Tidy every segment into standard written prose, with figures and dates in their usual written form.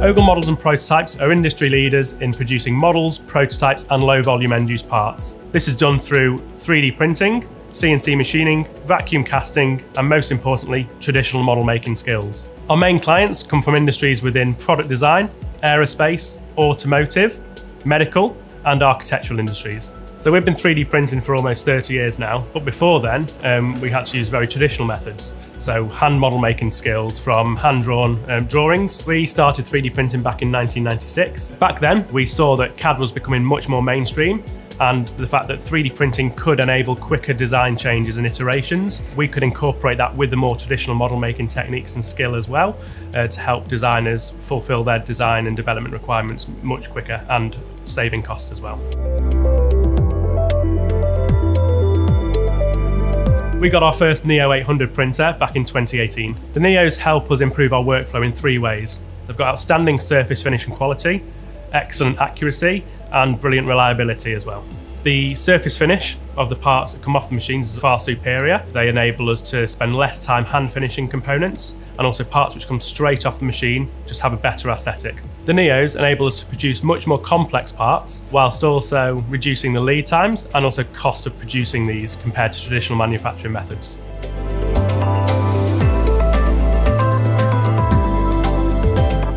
Ogle Models and Prototypes are industry leaders in producing models, prototypes and low-volume end-use parts. This is done through 3D printing, CNC machining, vacuum casting, and most importantly, traditional model making skills. Our main clients come from industries within product design, aerospace, automotive, medical, and architectural industries. So we've been 3D printing for almost 30 years now, but before then, we had to use very traditional methods. So hand model making skills from hand-drawn drawings. We started 3D printing back in 1996. Back then, we saw that CAD was becoming much more mainstream, and the fact that 3D printing could enable quicker design changes and iterations, we could incorporate that with the more traditional model making techniques and skill as well to help designers fulfill their design and development requirements much quicker and saving costs as well. We got our first Neo 800 printer back in 2018. The Neos help us improve our workflow in 3 ways. They've got outstanding surface finish and quality, excellent accuracy, and brilliant reliability as well. The surface finish of the parts that come off the machines is far superior. They enable us to spend less time hand finishing components, and also parts which come straight off the machine just have a better aesthetic. The Neos enable us to produce much more complex parts, whilst also reducing the lead times and also cost of producing these compared to traditional manufacturing methods.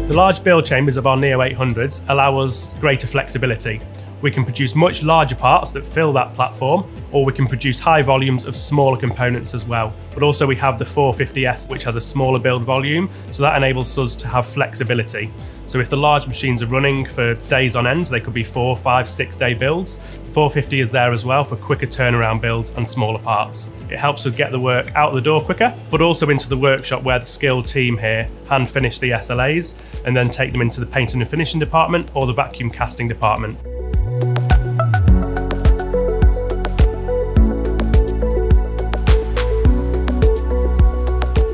The large build chambers of our Neo 800s allow us greater flexibility. We can produce much larger parts that fill that platform, or we can produce high volumes of smaller components as well. But also we have the 450S, which has a smaller build volume, so that enables us to have flexibility. So if the large machines are running for days on end, they could be 4, 5, 6 day builds. The 450 is there as well for quicker turnaround builds and smaller parts. It helps us get the work out the door quicker, but also into the workshop where the skilled team here hand finish the SLAs and then take them into the painting and finishing department or the vacuum casting department.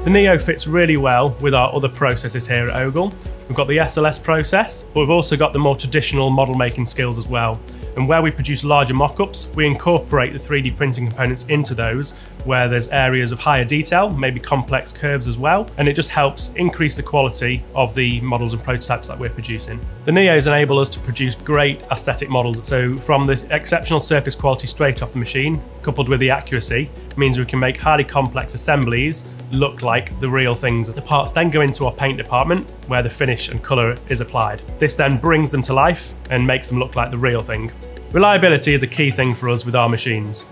The Neo fits really well with our other processes here at Ogle. We've got the SLS process, but we've also got the more traditional model making skills as well. And where we produce larger mock-ups, we incorporate the 3D printing components into those where there's areas of higher detail, maybe complex curves as well, and it just helps increase the quality of the models and prototypes that we're producing. The Neos enable us to produce great aesthetic models. So from the exceptional surface quality straight off the machine, coupled with the accuracy, means we can make highly complex assemblies look like the real things. The parts then go into our paint department where the finish and colour is applied. This then brings them to life and makes them look like the real thing. Reliability is a key thing for us with our machines.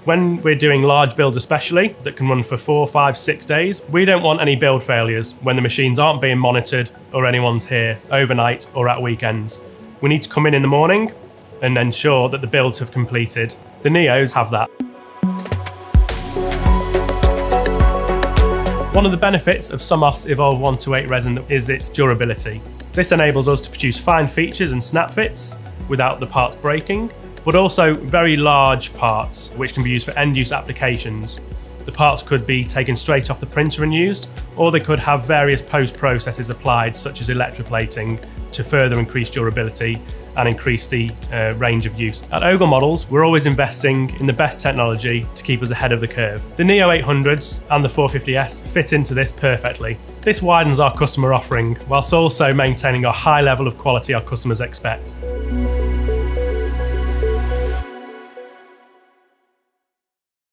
When we're doing large builds especially, that can run for 4, 5, 6 days, we don't want any build failures when the machines aren't being monitored or anyone's here overnight or at weekends. We need to come in the morning and ensure that the builds have completed. The Neos have that. One of the benefits of Somos Evolve 128 resin is its durability. This enables us to produce fine features and snap fits without the parts breaking, but also very large parts which can be used for end-use applications. The parts could be taken straight off the printer and used, or they could have various post-processes applied, such as electroplating, to further increase durability and increase the range of use. At Ogle Models, we're always investing in the best technology to keep us ahead of the curve. The Neo 800s and the 450S fit into this perfectly. This widens our customer offering, whilst also maintaining our high level of quality our customers expect.